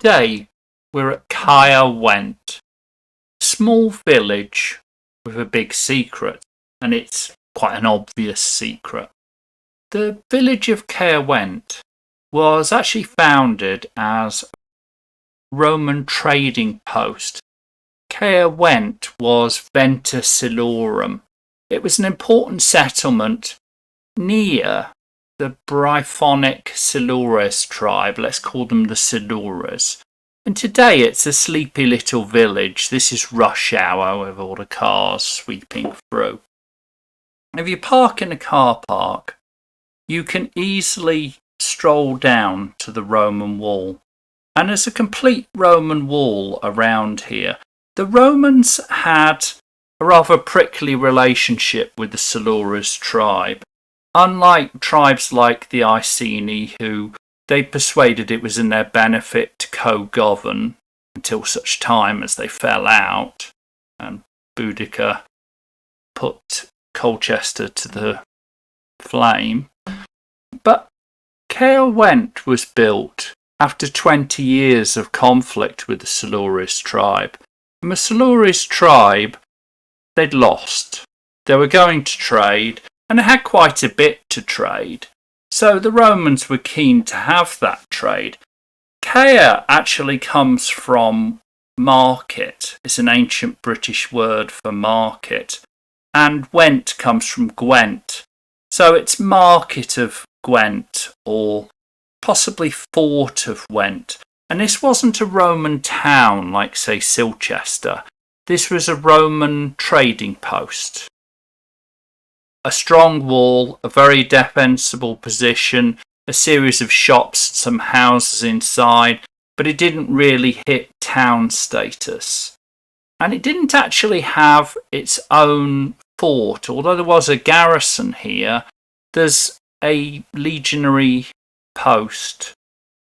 today we're at Caerwent, a small village with a big secret, and it's quite an obvious secret. The village of Caerwent was actually founded as a Roman trading post. Caerwent was Venta Silorum. It was an important settlement near the Brythonic Silures tribe. Let's call them the Silures. And today it's a sleepy little village. This is rush hour with all the cars sweeping through. If you park in a car park, you can easily stroll down to the Roman wall. And there's a complete Roman wall around here. The Romans had a rather prickly relationship with the Silures tribe. Unlike tribes like the Iceni, who they persuaded it was in their benefit to co-govern until such time as they fell out, and Boudica put Colchester to the flame. But Caerwent was built after 20 years of conflict with the Silures tribe. And the Silures tribe, they'd lost. They were going to trade, and they had quite a bit to trade. So the Romans were keen to have that trade. Caer actually comes from market. It's an ancient British word for market. And Went comes from Gwent. So it's market of Gwent, or possibly fort of Went. And this wasn't a Roman town like, say, Silchester. This was a Roman trading post. A strong wall, a very defensible position, a series of shops, some houses inside, but it didn't really hit town status. And it didn't actually have its own fort, although there was a garrison here. There's a legionary post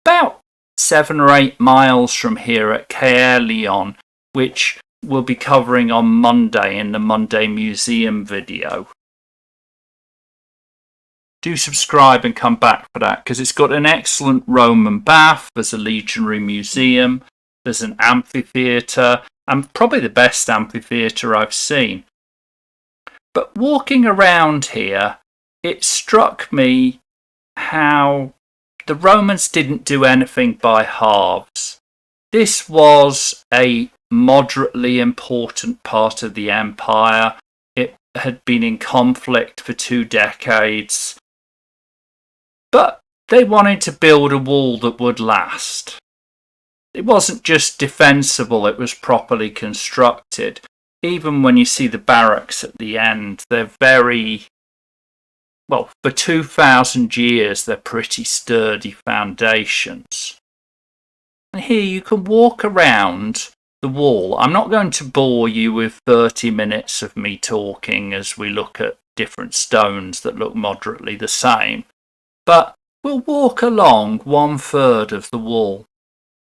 about 7 or 8 miles from here at Caerleon, which we'll be covering on Monday in the Monday Museum video. Do subscribe and come back for that, because it's got an excellent Roman bath, there's a legionary museum, there's an amphitheatre, and probably the best amphitheatre I've seen. But walking around here, it struck me how the Romans didn't do anything by halves. This was a moderately important part of the empire. It had been in conflict for 2 decades. But they wanted to build a wall that would last. It wasn't just defensible, it was properly constructed. Even when you see the barracks at the end, they're very, well, for 2,000 years, they're pretty sturdy foundations. And here you can walk around the wall. I'm not going to bore you with 30 minutes of me talking as we look at different stones that look moderately the same. But we'll walk along 1/3 of the wall.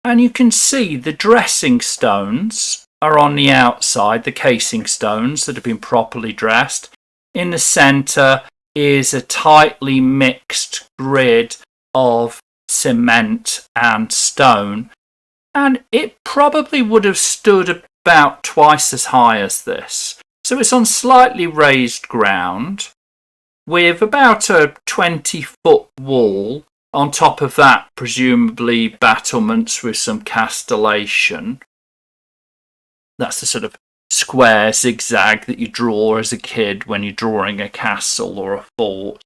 And you can see the dressing stones are on the outside, the casing stones that have been properly dressed. In the centre is a tightly mixed grid of cement and stone. And it probably would have stood about twice as high as this. So it's on slightly raised ground with about a 20-foot wall. On top of that, presumably battlements with some castellation. That's the sort of square zigzag that you draw as a kid when you're drawing a castle or a fort.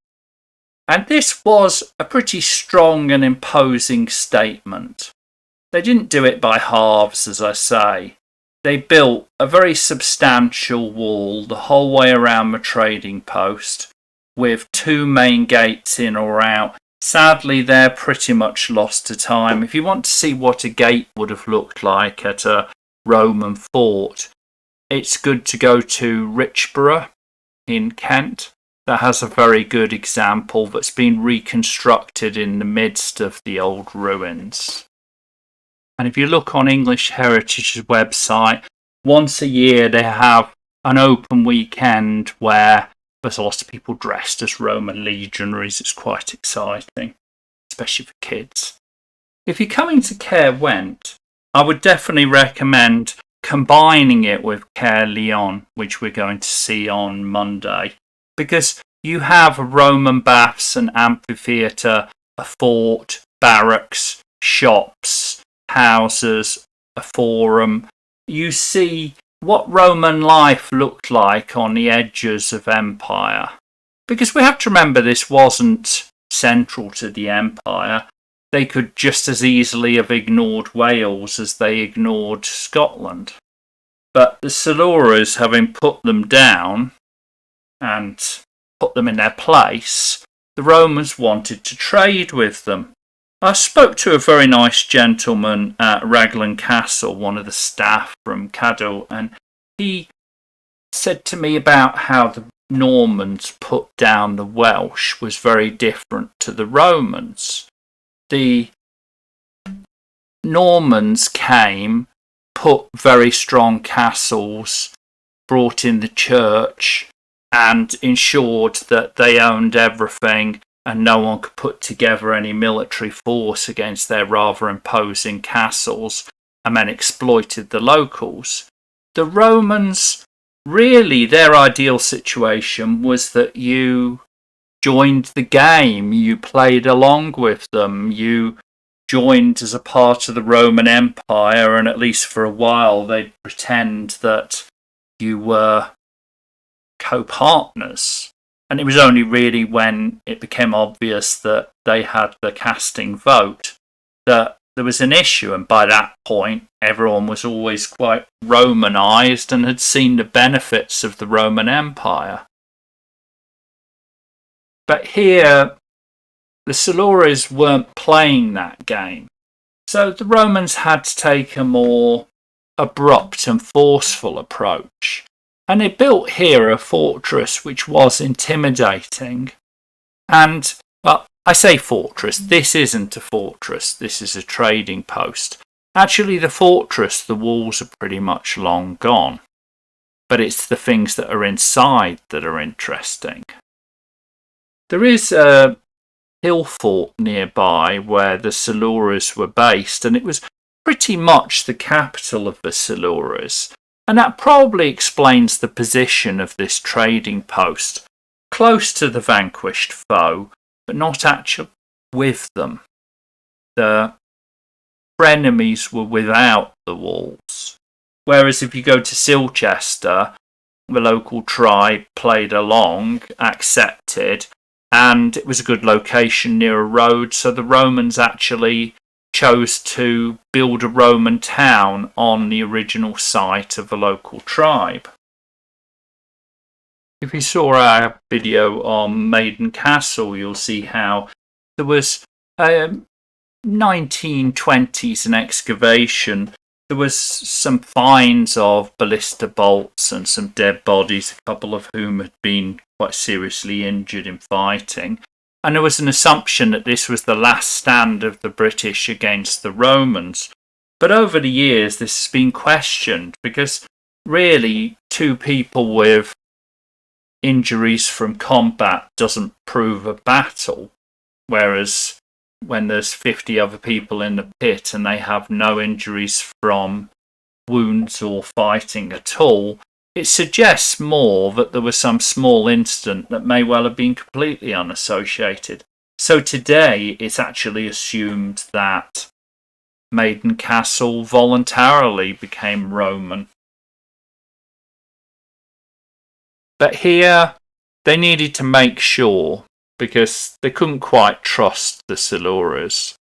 And this was a pretty strong and imposing statement. They didn't do it by halves, as I say. They built a very substantial wall the whole way around the trading post, with 2 main gates in or out. Sadly, they're pretty much lost to time. If you want to see what a gate would have looked like at a Roman fort, it's good to go to Richborough in Kent. That has a very good example that's been reconstructed in the midst of the old ruins. And if you look on English Heritage's website, once a year they have an open weekend where there's lots of people dressed as Roman legionaries. It's quite exciting, especially for kids. If you're coming to Caerwent, I would definitely recommend combining it with Caerleon, which we're going to see on Monday, because you have Roman baths, an amphitheatre, a fort, barracks, shops, houses, a forum. You see what Roman life looked like on the edges of empire. Because we have to remember this wasn't central to the empire. They could just as easily have ignored Wales as they ignored Scotland. But the Siluras, having put them down and put them in their place, the Romans wanted to trade with them. I spoke to a very nice gentleman at Raglan Castle, one of the staff from Cadw, and he said to me about how the Normans put down the Welsh was very different to the Romans. The Normans came, put very strong castles, brought in the church, and ensured that they owned everything and no one could put together any military force against their rather imposing castles, and then exploited the locals. The Romans, really their ideal situation was that you joined the game, you played along with them, you joined as a part of the Roman Empire, and at least for a while they'd pretend that you were co-partners. And it was only really when it became obvious that they had the casting vote that there was an issue, and by that point everyone was always quite Romanized and had seen the benefits of the Roman Empire. But here the Siluras weren't playing that game, so the Romans had to take a more abrupt and forceful approach, and they built here a fortress which was intimidating. And, well, I say fortress, this isn't a fortress, this is a trading post. Actually, the fortress, the walls are pretty much long gone, but it's the things that are inside that are interesting. There is a hill fort nearby where the Siluras were based, and it was pretty much the capital of the Siluras, and that probably explains the position of this trading post, close to the vanquished foe, but not actually with them. The frenemies were without the walls, whereas if you go to Silchester, the local tribe played along, accepted, and it was a good location near a road, so the Romans actually chose to build a Roman town on the original site of the local tribe. If you saw our video on Maiden Castle, you'll see how there was a 1920s an excavation. There was some finds of ballista bolts and some dead bodies, a couple of whom had been quite seriously injured in fighting. And there was an assumption that this was the last stand of the British against the Romans. But over the years, this has been questioned, because really, two people with injuries from combat doesn't prove a battle. Whereas when there's 50 other people in the pit and they have no injuries from wounds or fighting at all, it suggests more that there was some small incident that may well have been completely unassociated. So today it's actually assumed that Maiden Castle voluntarily became Roman. But here they needed to make sure, because they couldn't quite trust the Siluras.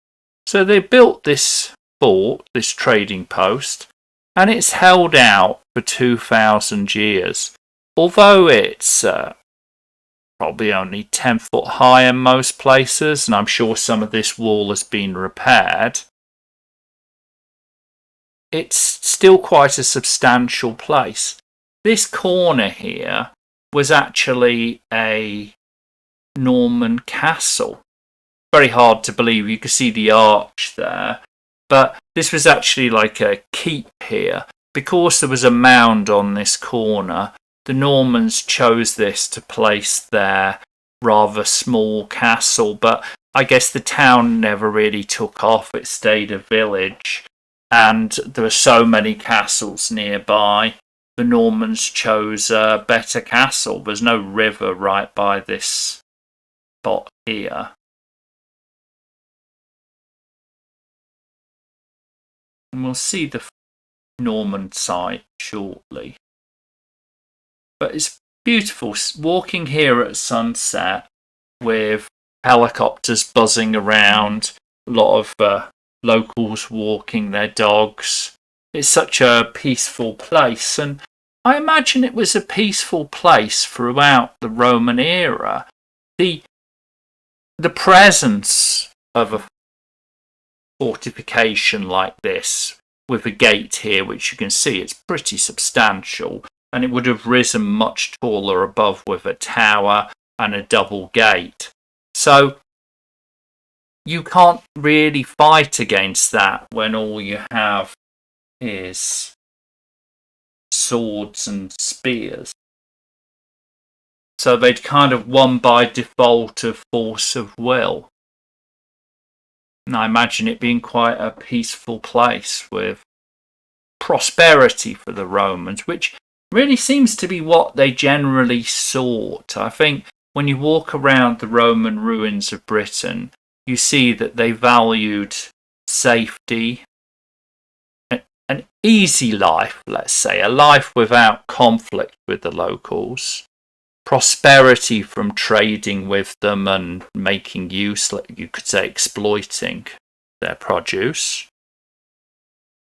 So they built this fort, this trading post, and it's held out for 2,000 years. Although it's probably only 10 foot high in most places, and I'm sure some of this wall has been repaired, it's still quite a substantial place. This corner here was actually a Norman castle. Very hard to believe, you can see the arch there, but this was actually like a keep here. Because there was a mound on this corner, the Normans chose this to place their rather small castle, but I guess the town never really took off. It stayed a village, and there were so many castles nearby. The Normans chose a better castle. There's no river right by this spot here. And we'll see the Norman site shortly. But it's beautiful walking here at sunset with helicopters buzzing around, a lot of locals walking their dogs. It's such a peaceful place, and I imagine it was a peaceful place throughout the Roman era. The presence of a fortification like this, with a gate here, which you can see, it's pretty substantial, and it would have risen much taller above with a tower and a double gate. So you can't really fight against that when all you have is swords and spears. So they'd kind of won by default of force of will. And I imagine it being quite a peaceful place with prosperity for the Romans, which really seems to be what they generally sought. I think when you walk around the Roman ruins of Britain, you see that they valued safety, an easy life, let's say, a life without conflict with the locals, prosperity from trading with them and making use, you could say, exploiting their produce,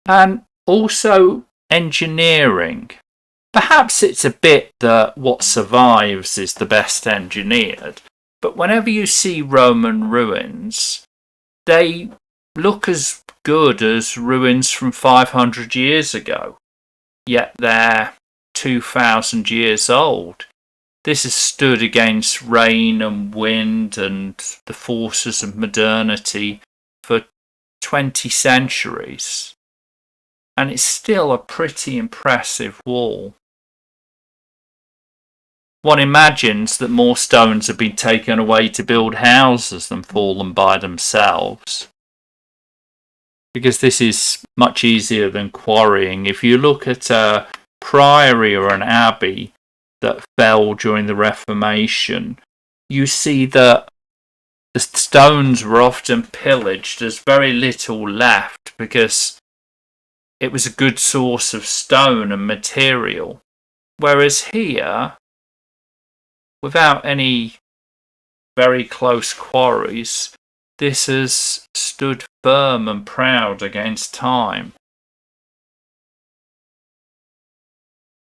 and also engineering. Perhaps it's a bit that what survives is the best engineered, but whenever you see Roman ruins, they look as good as ruins from 500 years ago, yet they're 2,000 years old. This has stood against rain and wind and the forces of modernity for 20 centuries, and it's still a pretty impressive wall. One imagines that more stones have been taken away to build houses than fallen by themselves, because this is much easier than quarrying. If you look at a priory or an abbey that fell during the Reformation, you see that the stones were often pillaged. There's very little left because it was a good source of stone and material. Whereas here, without any very close quarries, this has stood firm and proud against time.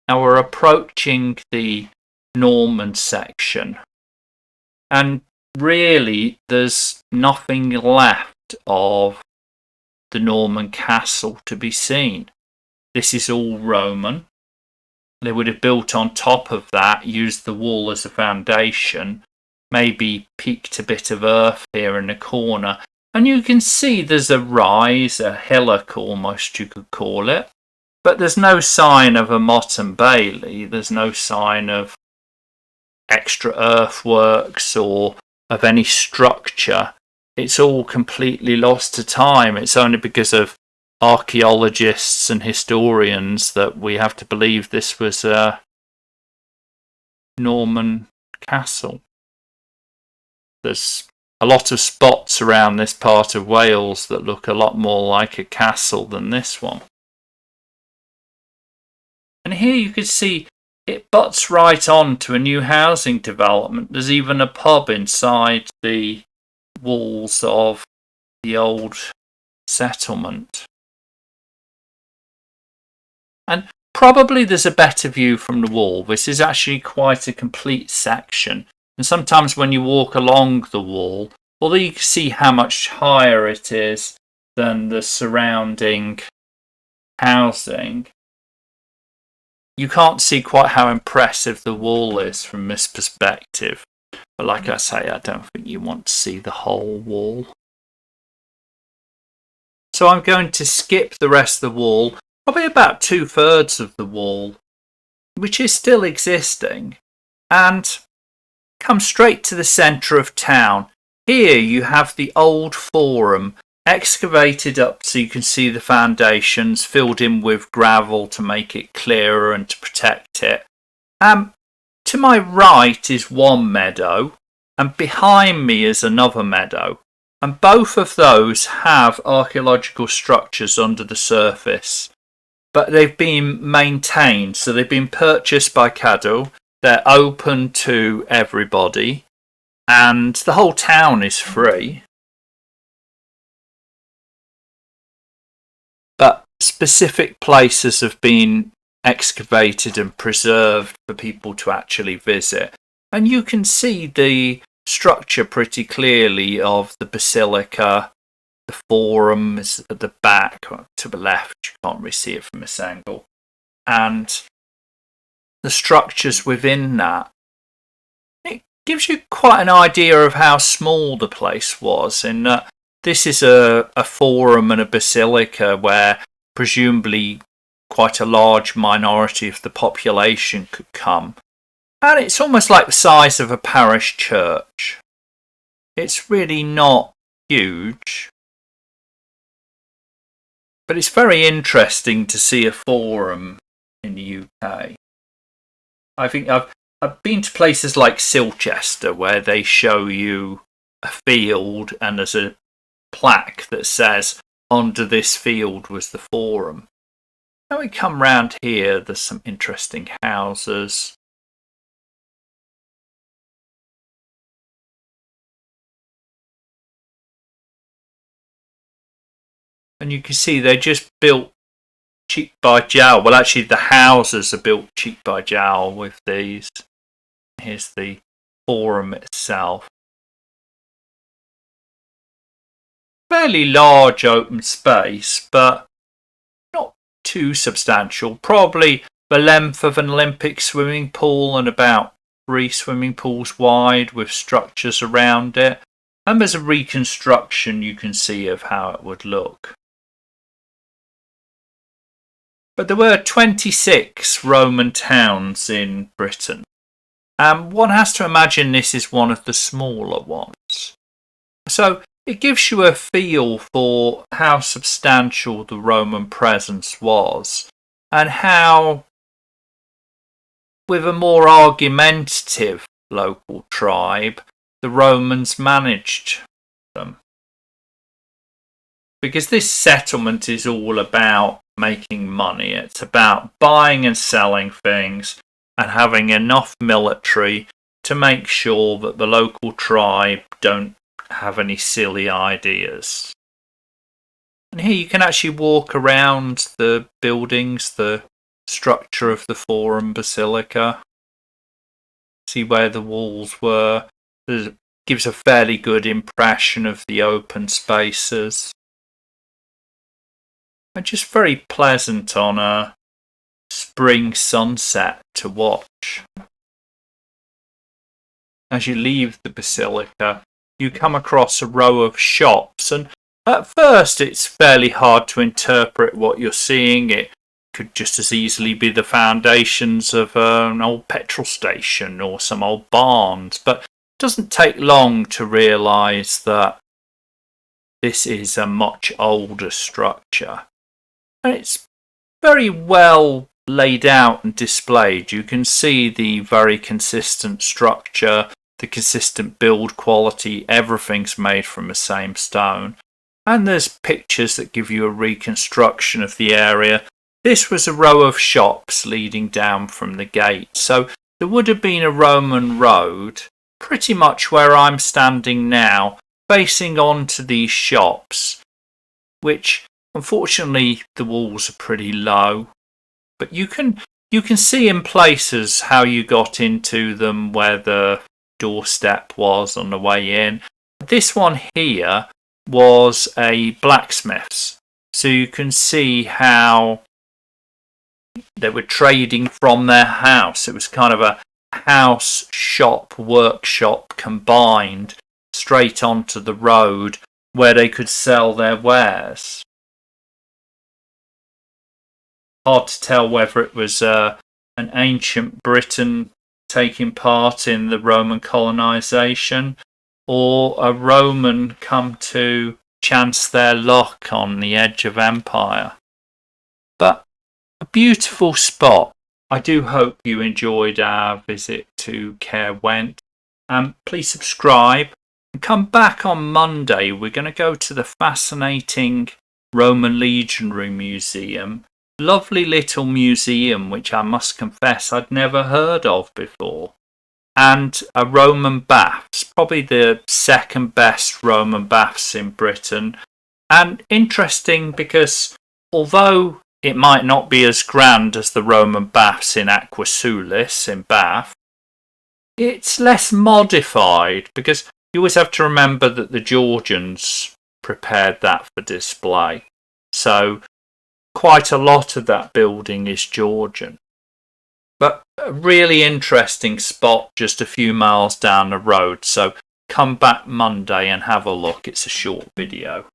Now we're approaching the Norman section, and really there's nothing left of the Norman castle to be seen. This is all Roman. They would have built on top of that, used the wall as a foundation, maybe peaked a bit of earth here in the corner, and you can see there's a rise, a hillock almost you could call it, but there's no sign of a motte and bailey. There's no sign of extra earthworks or of any structure. It's all completely lost to time. It's only because of archaeologists and historians that we have to believe this was a Norman castle. There's a lot of spots around this part of Wales that look a lot more like a castle than this one. And here you can see it butts right on to a new housing development. There's even a pub inside the walls of the old settlement. And probably there's a better view from the wall. This is actually quite a complete section. And sometimes when you walk along the wall, although you can see how much higher it is than the surrounding housing, you can't see quite how impressive the wall is from this perspective. But like I say, I don't think you want to see the whole wall. So I'm going to skip the rest of the wall, probably about 2/3 of the wall, which is still existing, and come straight to the centre of town. here you have the old forum excavated up so you can see the foundations, filled in with gravel to make it clearer and to protect it. To my right is one meadow, and behind me is another meadow. And both of those have archaeological structures under the surface, but they've been maintained. So they've been purchased by Cadw. They're open to everybody, and the whole town is free. But specific places have been excavated and preserved for people to actually visit. And you can see the structure pretty clearly of the basilica. The forum is at the back, to the left. You can't really see it from this angle. And the structures within that. It gives you quite an idea of how small the place was. In that this is a forum and a basilica where presumably quite a large minority of the population could come. And it's almost like the size of a parish church. It's really not huge. But it's very interesting to see a forum in the UK. I think I've been to places like Silchester where they show you a field and there's a plaque that says, under this field was the forum. Now we come round here, there's some interesting houses. And you can see they're just built cheek by jowl. Well, actually, the houses are built cheek by jowl with these. Here's the forum itself. Fairly large open space, but not too substantial. Probably the length of an Olympic swimming pool and about 3 swimming pools wide with structures around it. And there's a reconstruction you can see of how it would look. But there were 26 Roman towns in Britain. One has to imagine this is one of the smaller ones. So it gives you a feel for how substantial the Roman presence was and how, with a more argumentative local tribe, the Romans managed them. Because this settlement is all about making money. It's about buying and selling things and having enough military to make sure that the local tribe don't have any silly ideas. And here you can actually walk around the buildings, the structure of the Forum Basilica. See where the walls were. It gives a fairly good impression of the open spaces. And just very pleasant on a spring sunset to watch. As you leave the basilica, you come across a row of shops, and at first it's fairly hard to interpret what you're seeing. It could just as easily be the foundations of an old petrol station or some old barns, but it doesn't take long to realise that this is a much older structure. And it's very well laid out and displayed. You can see the very consistent structure, the consistent build quality. Everything's made from the same stone. And there's pictures that give you a reconstruction of the area. This was a row of shops leading down from the gate. So there would have been a Roman road, pretty much where I'm standing now, facing onto these shops, which unfortunately the walls are pretty low. But you can see in places how you got into them, where the doorstep was on the way in. This one here was a blacksmith's, so you can see how they were trading from their house. It was kind of a house, shop, workshop combined straight onto the road where they could sell their wares. Hard to tell whether it was an ancient Britain taking part in the Roman colonisation, or a Roman come to chance their luck on the edge of empire. But a beautiful spot. I do hope you enjoyed our visit to Caerwent. Please subscribe and come back on Monday. We're going to go to the fascinating Roman Legionary Museum. Lovely little museum, which I must confess I'd never heard of before. And a Roman baths, probably the second best Roman baths in Britain. And interesting because although it might not be as grand as the Roman baths in Aqua Sulis in Bath, it's less modified because you always have to remember that the Georgians prepared that for display. So quite a lot of that building is Georgian. But a really interesting spot just a few miles down the road. So come back Monday and have a look. It's a short video.